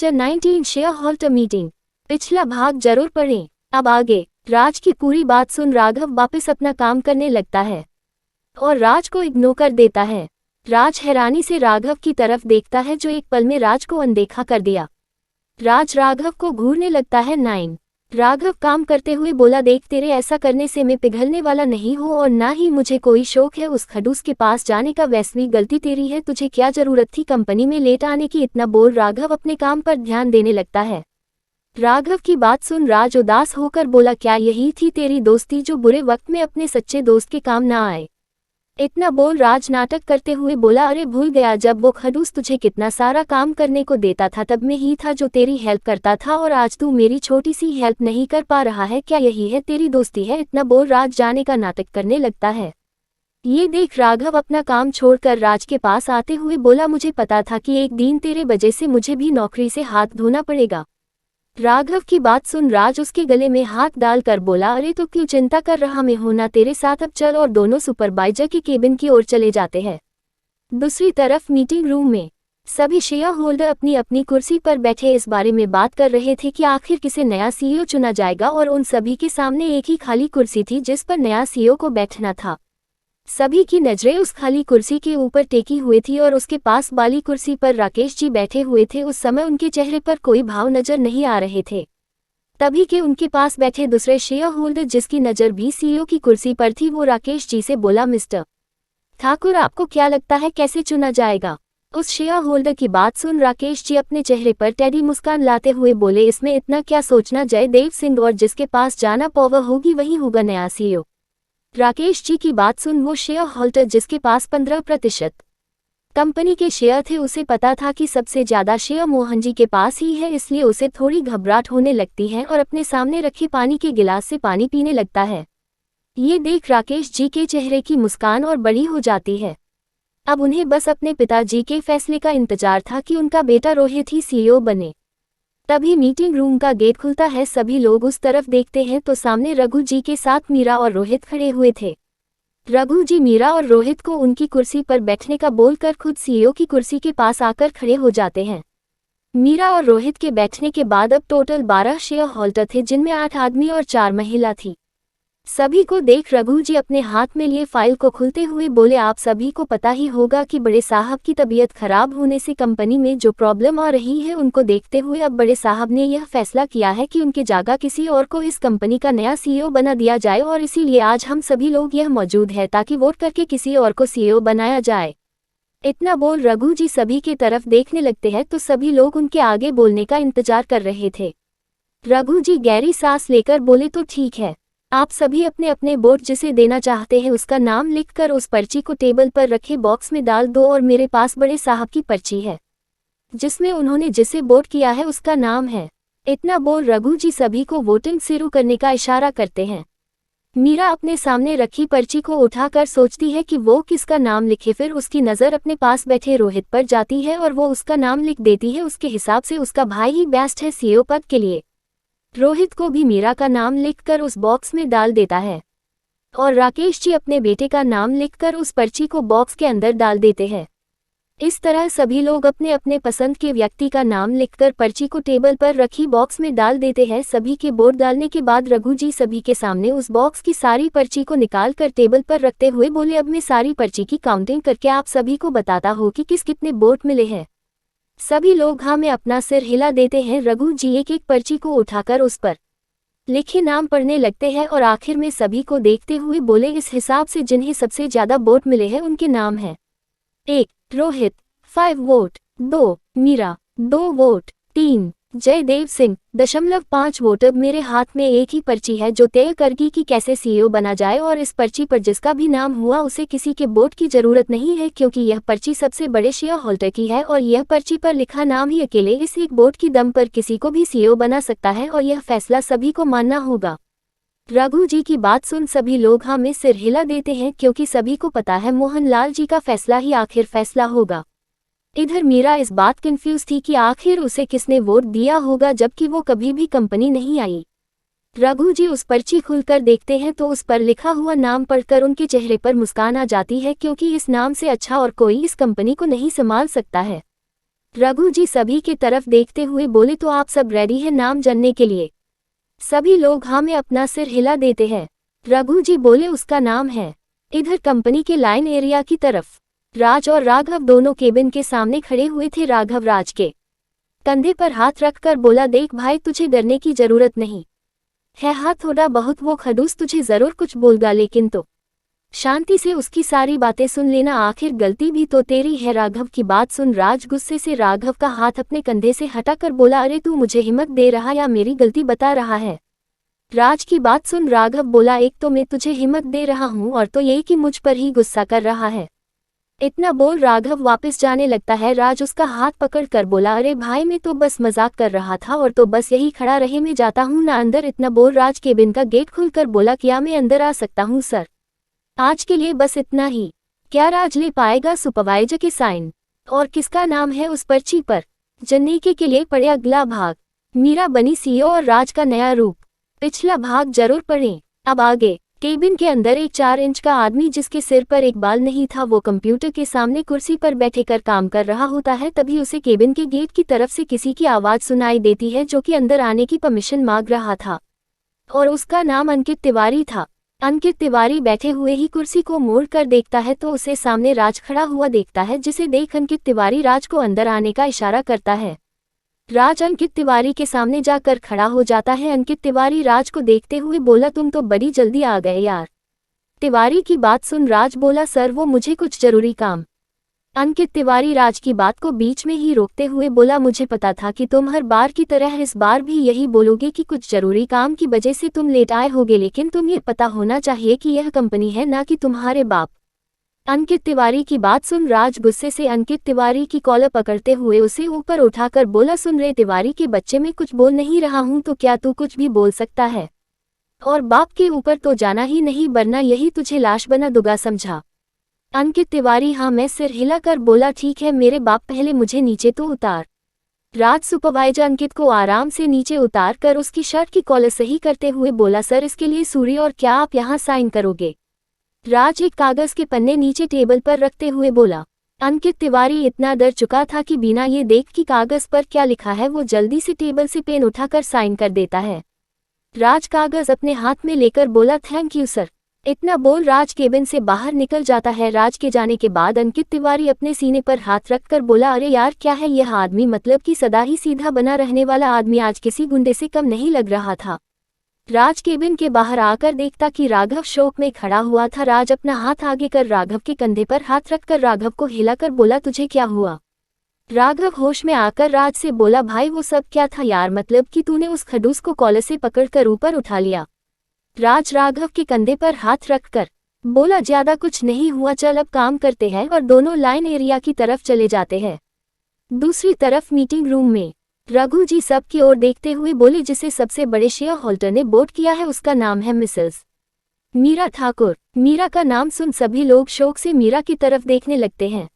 Chapter 19 share holder meeting. पिछला भाग जरूर पढ़ें। अब आगे। राज की पूरी बात सुन राघव वापस अपना काम करने लगता है और राज को इग्नोर कर देता है। राज हैरानी से राघव की तरफ देखता है जो एक पल में राज को अनदेखा कर दिया। राज राघव को घूरने लगता है। 9 राघव काम करते हुए बोला, देख तेरे ऐसा करने से मैं पिघलने वाला नहीं हूँ और ना ही मुझे कोई शौक है उस खड़ूस के पास जाने का। वैसी गलती तेरी है, तुझे क्या जरूरत थी कंपनी में लेट आने की। इतना बोल राघव अपने काम पर ध्यान देने लगता है। राघव की बात सुन राज उदास होकर बोला, क्या यही थी तेरी दोस्ती जो बुरे वक्त में अपने सच्चे दोस्त के काम ना आए। इतना बोल राज नाटक करते हुए बोला, अरे भूल गया जब वो खड़ूस तुझे कितना सारा काम करने को देता था तब मैं ही था जो तेरी हेल्प करता था और आज तू मेरी छोटी सी हेल्प नहीं कर पा रहा है। क्या यही है तेरी दोस्ती है। इतना बोल राज जाने का नाटक करने लगता है। ये देख राघव अपना काम छोड़कर राज के पास आते हुए बोला, मुझे पता था कि एक दिन तेरे वजह से मुझे भी नौकरी से हाथ धोना पड़ेगा। राघव की बात सुन राज उसके गले में हाथ डालकर बोला, अरे तो क्यों चिंता कर रहा, मैं हूं ना तेरे साथ। अब चल। और दोनों सुपरवाइजर के केबिन की ओर चले जाते हैं। दूसरी तरफ मीटिंग रूम में सभी शेयर होल्डर अपनी अपनी कुर्सी पर बैठे इस बारे में बात कर रहे थे कि आखिर किसे नया सीईओ चुना जाएगा और उन सभी के सामने एक ही खाली कुर्सी थी जिस पर नया सीईओ को बैठना था। सभी की नजरें उस खाली कुर्सी के ऊपर टेकी हुई थी और उसके पास वाली कुर्सी पर राकेश जी बैठे हुए थे। उस समय उनके चेहरे पर कोई भाव नजर नहीं आ रहे थे। तभी के उनके पास बैठे दूसरे शेयर होल्डर जिसकी नजर भी सीईओ की कुर्सी पर थी, वो राकेश जी से बोला, मिस्टर ठाकुर आपको क्या लगता है कैसे चुना जाएगा। उस शेयर होल्डर की बात सुन राकेश जी अपने चेहरे पर टेढ़ी मुस्कान लाते हुए बोले, इसमें इतना क्या सोचना, जयदेव सिंह और जिसके पास जाना पावर होगी वही होगा नया सीईओ। राकेश जी की बात सुन वो शेयर होल्डर जिसके पास 15% कंपनी के शेयर थे उसे पता था कि सबसे ज्यादा शेयर मोहन जी के पास ही है, इसलिए उसे थोड़ी घबराहट होने लगती है और अपने सामने रखे पानी के गिलास से पानी पीने लगता है। ये देख राकेश जी के चेहरे की मुस्कान और बड़ी हो जाती है। अब उन्हें बस अपने पिताजी के फैसले का इंतजार था कि उनका बेटा रोहित ही सीईओ बने। तभी मीटिंग रूम का गेट खुलता है। सभी लोग उस तरफ देखते हैं तो सामने रघु जी के साथ मीरा और रोहित खड़े हुए थे। रघु जी मीरा और रोहित को उनकी कुर्सी पर बैठने का बोलकर खुद सीईओ की कुर्सी के पास आकर खड़े हो जाते हैं। मीरा और रोहित के बैठने के बाद अब टोटल 12 शेयर होल्डर थे जिनमें 8 आदमी और 4 महिला थी। सभी को देख रघु जी अपने हाथ में लिए फाइल को खुलते हुए बोले, आप सभी को पता ही होगा कि बड़े साहब की तबीयत खराब होने से कंपनी में जो प्रॉब्लम आ रही है उनको देखते हुए अब बड़े साहब ने यह फैसला किया है कि उनके जगह किसी और को इस कंपनी का नया सीईओ बना दिया जाए और इसीलिए आज हम सभी लोग यह मौजूद है ताकि वोट करके किसी और को सीईओ बनाया जाए। इतना बोल रघु जी सभी की तरफ देखने लगते हैं तो सभी लोग उनके आगे बोलने का इंतजार कर रहे थे। रघु जी गहरी सांस लेकर बोले, तो ठीक है, आप सभी अपने अपने वोट जिसे देना चाहते हैं उसका नाम लिखकर उस पर्ची को टेबल पर रखे बॉक्स में डाल दो और मेरे पास बड़े साहब की पर्ची है जिसमें उन्होंने जिसे वोट किया है उसका नाम है। इतना बोल रघु जी सभी को वोटिंग शुरू करने का इशारा करते हैं। मीरा अपने सामने रखी पर्ची को उठाकर सोचती है कि वो किसका नाम लिखे, फिर उसकी नज़र अपने पास बैठे रोहित पर जाती है और वो उसका नाम लिख देती है। उसके हिसाब से उसका भाई ही बेस्ट है सीईओ पद के लिए। रोहित को भी मीरा का नाम लिखकर उस बॉक्स में डाल देता है और राकेश जी अपने बेटे का नाम लिखकर उस पर्ची को बॉक्स के अंदर डाल देते हैं। इस तरह सभी लोग अपने अपने पसंद के व्यक्ति का नाम लिखकर पर्ची को टेबल पर रखी बॉक्स में डाल देते हैं। सभी के वोट डालने के बाद रघु जी सभी के सामने उस बॉक्स की सारी पर्ची को निकाल कर टेबल पर रखते हुए बोले, अब मैं सारी पर्ची की काउंटिंग करके आप सभी को बताता हूँ कि किस कितने वोट मिले हैं। सभी लोग हाँ में अपना सिर हिला देते हैं। रघु जी एक एक पर्ची को उठाकर उस पर लिखे नाम पढ़ने लगते हैं और आखिर में सभी को देखते हुए बोले, इस हिसाब से जिन्हें सबसे ज्यादा वोट मिले हैं उनके नाम हैं। 1 Rohit 5 vote, 2 Meera 2 vote, 3 Jaidev Singh 0.5 vote. अब मेरे हाथ में एक ही पर्ची है जो तय करेगी कि कैसे सीईओ बना जाए और इस पर्ची पर जिसका भी नाम हुआ उसे किसी के वोट की जरूरत नहीं है क्योंकि यह पर्ची सबसे बड़े शेयर होल्डर की है और यह पर्ची पर लिखा नाम ही अकेले इस एक वोट की दम पर किसी को भी सीईओ बना सकता है और यह फैसला सभी को मानना होगा। रघु जी की बात सुन सभी लोग हाँ में सिर हिला देते हैं क्योंकि सभी को पता है मोहन लाल जी का फैसला ही आखिर फैसला होगा। इधर मीरा इस बात कंफ्यूज थी कि आखिर उसे किसने वोट दिया होगा जबकि वो कभी भी कंपनी नहीं आई। रघु जी उस पर्ची खुलकर देखते हैं तो उस पर लिखा हुआ नाम पढ़कर उनके चेहरे पर मुस्कान आ जाती है क्योंकि इस नाम से अच्छा और कोई इस कंपनी को नहीं संभाल सकता है। रघु जी सभी की तरफ देखते हुए बोले तो आप सब रेडी हैं नाम जानने के लिए? सभी लोग हाँ में अपना सिर हिला देते हैं। रघु जी बोले उसका नाम है। इधर कंपनी के लाइन एरिया की तरफ राज और राघव दोनों केबिन के सामने खड़े हुए थे। राघव राज के कंधे पर हाथ रखकर बोला, देख भाई तुझे डरने की जरूरत नहीं है, हाथ थोड़ा बहुत वो खड़ूस तुझे जरूर कुछ बोलगा, लेकिन तो शांति से उसकी सारी बातें सुन लेना, आखिर गलती भी तो तेरी है। राघव की बात सुन राज गुस्से से राघव का हाथ अपने कंधे से हटाकर बोला, अरे तू मुझे हिम्मत दे रहा या मेरी गलती बता रहा है? राज की बात सुन राघव बोला, एक तो मैं तुझे हिम्मत दे रहा हूँ और तो ये कि मुझ पर ही गुस्सा कर रहा है। इतना बोल राघव वापस जाने लगता है। राज उसका हाथ पकड़ कर बोला, अरे भाई मैं तो बस मजाक कर रहा था और तो बस यही खड़ा रहे, मैं जाता हूँ ना अंदर। इतना बोल राज केबिन का गेट खुलकर बोला, क्या मैं अंदर आ सकता हूँ सर? आज के लिए बस इतना ही। क्या राज ले पाएगा सुपरवाइजर के साइन? और किसका नाम है उस पर्ची पर? जानने के लिए पढ़े अगला भाग। मीरा बनी सीईओ और राज का नया रूप। पिछला भाग जरूर पढ़ें। अब आगे। केबिन के अंदर एक 4 इंच का आदमी जिसके सिर पर एक बाल नहीं था, वो कंप्यूटर के सामने कुर्सी पर बैठे कर काम कर रहा होता है। तभी उसे केबिन के गेट की तरफ से किसी की आवाज सुनाई देती है जो कि अंदर आने की परमिशन मांग रहा था, और उसका नाम अंकित तिवारी था। अंकित तिवारी बैठे हुए ही कुर्सी को मोड़ कर देखता है तो उसे सामने राज खड़ा हुआ देखता है, जिसे देख अंकित तिवारी राज को अंदर आने का इशारा करता है। राज अंकित तिवारी के सामने जाकर खड़ा हो जाता है। अंकित तिवारी राज को देखते हुए बोला, तुम तो बड़ी जल्दी आ गए यार। तिवारी की बात सुन राज बोला, सर वो मुझे कुछ जरूरी काम। अंकित तिवारी राज की बात को बीच में ही रोकते हुए बोला, मुझे पता था कि तुम हर बार की तरह इस बार भी यही बोलोगे कि कुछ जरूरी काम की वजह से तुम लेट आए होगे, लेकिन तुम ये पता होना चाहिए कि यह कंपनी है ना कि तुम्हारे बाप। अंकित तिवारी की बात सुन राज गुस्से से अंकित तिवारी की कॉलर पकड़ते हुए उसे ऊपर उठाकर बोला, सुन रे तिवारी के बच्चे, मैं कुछ बोल नहीं रहा हूं तो क्या तू कुछ भी बोल सकता है? और बाप के ऊपर तो जाना ही नहीं, वरना यही तुझे लाश बना दूंगा, समझा? अंकित तिवारी हाँ में सिर हिलाकर बोला, ठीक है मेरे बाप, पहले मुझे नीचे तो उतार। राज सुपरवाइजर अंकित को आराम से नीचे उतार कर उसकी शर्ट की कॉलर सही करते हुए बोला, सर इसके लिए सूरी, और क्या आप यहाँ साइन करोगे? राज एक कागज के पन्ने नीचे टेबल पर रखते हुए बोला। अंकित तिवारी इतना डर चुका था कि बिना ये देख कि कागज पर क्या लिखा है वो जल्दी से टेबल से पेन उठाकर साइन कर देता है। राज कागज अपने हाथ में लेकर बोला, थैंक यू सर। इतना बोल राज केबिन से बाहर निकल जाता है। राज के जाने के बाद अंकित तिवारी अपने सीने पर हाथ रखकर बोला, अरे यार क्या है यह आदमी, मतलब कि सदा ही सीधा बना रहने वाला आदमी आज किसी गुंडे से कम नहीं लग रहा था। राज केबिन के बाहर आकर देखता कि राघव शोक में खड़ा हुआ था। राज अपना हाथ आगे कर राघव के कंधे पर हाथ रखकर राघव को हिलाकर बोला, तुझे क्या हुआ? राघव होश में आकर राज से बोला, भाई वो सब क्या था यार, मतलब कि तूने उस खड़ूस को कॉलर से पकड़कर ऊपर उठा लिया। राज राघव के कंधे पर हाथ रखकर बोला, ज्यादा कुछ नहीं हुआ, चल अब काम करते हैं, और दोनों लाइन एरिया की तरफ चले जाते हैं। दूसरी तरफ मीटिंग रूम में रघु जी सब की ओर देखते हुए बोले, जिसे सबसे बड़े शेयर होल्डर ने वोट किया है उसका नाम है मिसेस मीरा ठाकुर। मीरा का नाम सुन सभी लोग शौक से मीरा की तरफ देखने लगते हैं।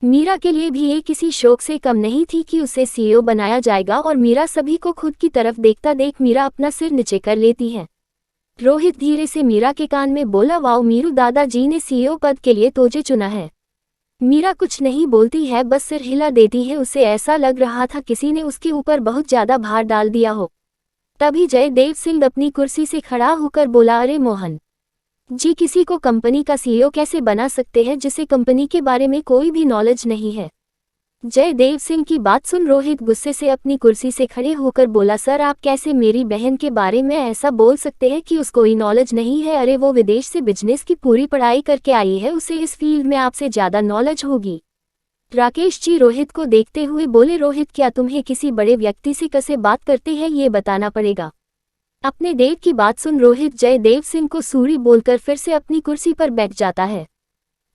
मीरा के लिए भी ये किसी शौक से कम नहीं थी कि उसे सीईओ बनाया जाएगा, और मीरा सभी को खुद की तरफ देखता देख मीरा अपना सिर नीचे कर लेती है। रोहित धीरे से मीरा के कान में बोला, वाओ मीरू, दादाजी ने सीईओ पद के लिए तुझे चुना है। मीरा कुछ नहीं बोलती है, बस सिर हिला देती है। उसे ऐसा लग रहा था किसी ने उसके ऊपर बहुत ज्यादा भार डाल दिया हो। तभी जयदेव सिंह अपनी कुर्सी से खड़ा होकर बोला, अरे मोहन जी, किसी को कंपनी का सीईओ कैसे बना सकते हैं जिसे कंपनी के बारे में कोई भी नॉलेज नहीं है? जयदेव सिंह की बात सुन रोहित गुस्से से अपनी कुर्सी से खड़े होकर बोला, सर आप कैसे मेरी बहन के बारे में ऐसा बोल सकते हैं कि उसको कोई नॉलेज नहीं है? अरे वो विदेश से बिजनेस की पूरी पढ़ाई करके आई है, उसे इस फील्ड में आपसे ज्यादा नॉलेज होगी। राकेश जी रोहित को देखते हुए बोले, रोहित क्या तुम्हें किसी बड़े व्यक्ति से कैसे बात करते हैं ये बताना पड़ेगा। अपने देव की बात सुन रोहित जयदेव सिंह को सूरी बोलकर फिर से अपनी कुर्सी पर बैठ जाता है।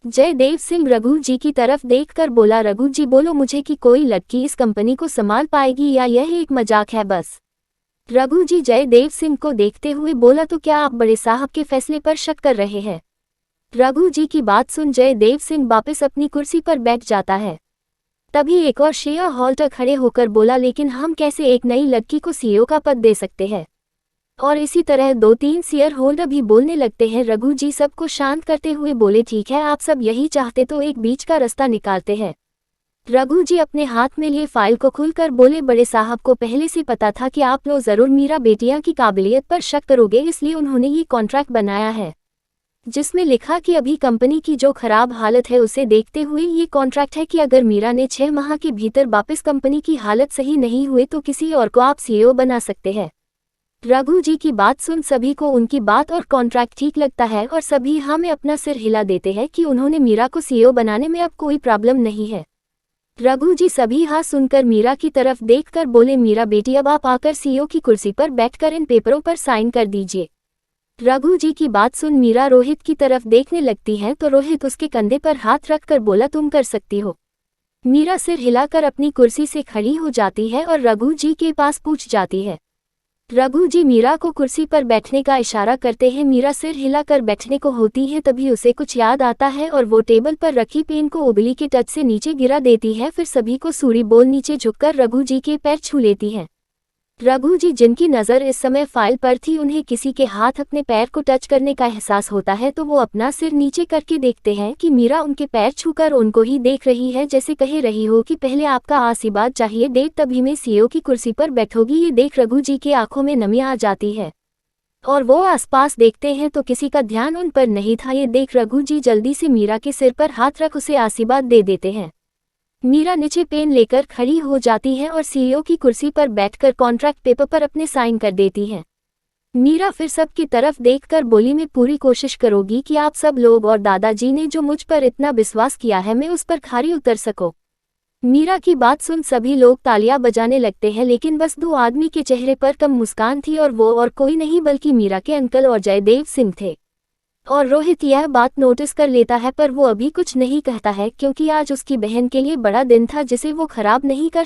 जयदेव सिंह रघु जी की तरफ देखकर बोला, रघु जी बोलो मुझे कि कोई लड़की इस कंपनी को संभाल पाएगी या यह एक मजाक है बस? रघु जी जयदेव सिंह को देखते हुए बोला, तो क्या आप बड़े साहब के फैसले पर शक कर रहे हैं? रघु जी की बात सुन जयदेव सिंह वापस अपनी कुर्सी पर बैठ जाता है। तभी एक और शेयर होल्डर खड़े होकर बोला, लेकिन हम कैसे एक नई लड़की को सीईओ का पद दे सकते हैं? और इसी तरह 2-3 शेयर होल्डर भी बोलने लगते हैं। रघु जी सबको शांत करते हुए बोले, ठीक है आप सब यही चाहते तो एक बीच का रास्ता निकालते हैं। रघु जी अपने हाथ में लिए फाइल को खोलकर बोले, बड़े साहब को पहले से पता था कि आप लोग जरूर मीरा बेटिया की काबिलियत पर शक करोगे, इसलिए उन्होंने ये कॉन्ट्रैक्ट बनाया है जिसमें लिखा कि अभी कंपनी की जो खराब हालत है उसे देखते हुए ये कॉन्ट्रैक्ट है कि अगर मीरा ने 6 माह के भीतर वापस कंपनी की हालत सही नहीं हुए तो किसी और को आप सीईओ बना सकते हैं। रघु जी की बात सुन सभी को उनकी बात और कॉन्ट्रैक्ट ठीक लगता है और सभी हाँ में अपना सिर हिला देते हैं कि उन्होंने मीरा को सीईओ बनाने में अब कोई प्रॉब्लम नहीं है। रघु जी सभी हाँ सुनकर मीरा की तरफ देखकर बोले, मीरा बेटी अब आप आकर सीईओ की कुर्सी पर बैठकर इन पेपरों पर साइन कर दीजिए। रघु जी की बात सुन मीरा रोहित की तरफ देखने लगती है तो रोहित उसके कंधे पर हाथ रखकर बोला, तुम कर सकती हो। मीरा सिर हिलाकर अपनी कुर्सी से खड़ी हो जाती है और रघु जी के पास पूछ जाती है। रघु जी मीरा को कुर्सी पर बैठने का इशारा करते हैं। मीरा सिर हिलाकर बैठने को होती है, तभी उसे कुछ याद आता है और वो टेबल पर रखी पेन को उंगली के टच से नीचे गिरा देती है। फिर सभी को सूरी बोल नीचे झुककर रघु जी के पैर छू लेती है। रघु जी जिनकी नज़र इस समय फाइल पर थी, उन्हें किसी के हाथ अपने पैर को टच करने का एहसास होता है तो वो अपना सिर नीचे करके देखते हैं कि मीरा उनके पैर छूकर उनको ही देख रही है, जैसे कह रही हो कि पहले आपका आशीर्वाद चाहिए, डेट तभी मैं सीईओ की कुर्सी पर बैठोगी। ये देख रघु जी की आंखों में नमी आ जाती है और वो आसपास देखते हैं तो किसी का ध्यान उन पर नहीं था। ये देख रघु जी जल्दी से मीरा के सिर पर हाथ रख उसे आशीर्वाद दे देते हैं। मीरा नीचे पेन लेकर खड़ी हो जाती है और सीईओ की कुर्सी पर बैठकर कॉन्ट्रैक्ट पेपर पर अपने साइन कर देती है। मीरा फिर सब की तरफ देखकर बोली, मैं पूरी कोशिश करूंगी कि आप सब लोग और दादाजी ने जो मुझ पर इतना विश्वास किया है मैं उस पर खरी उतर सको। मीरा की बात सुन सभी लोग तालियां बजाने लगते हैं, लेकिन बस 2 आदमी के चेहरे पर कम मुस्कान थी और वो और कोई नहीं बल्कि मीरा के अंकल और जयदेव सिंह थे। और रोहित यह बात नोटिस कर लेता है पर वो अभी कुछ नहीं कहता है क्योंकि आज उसकी बहन के लिए बड़ा दिन था जिसे वो खराब नहीं कर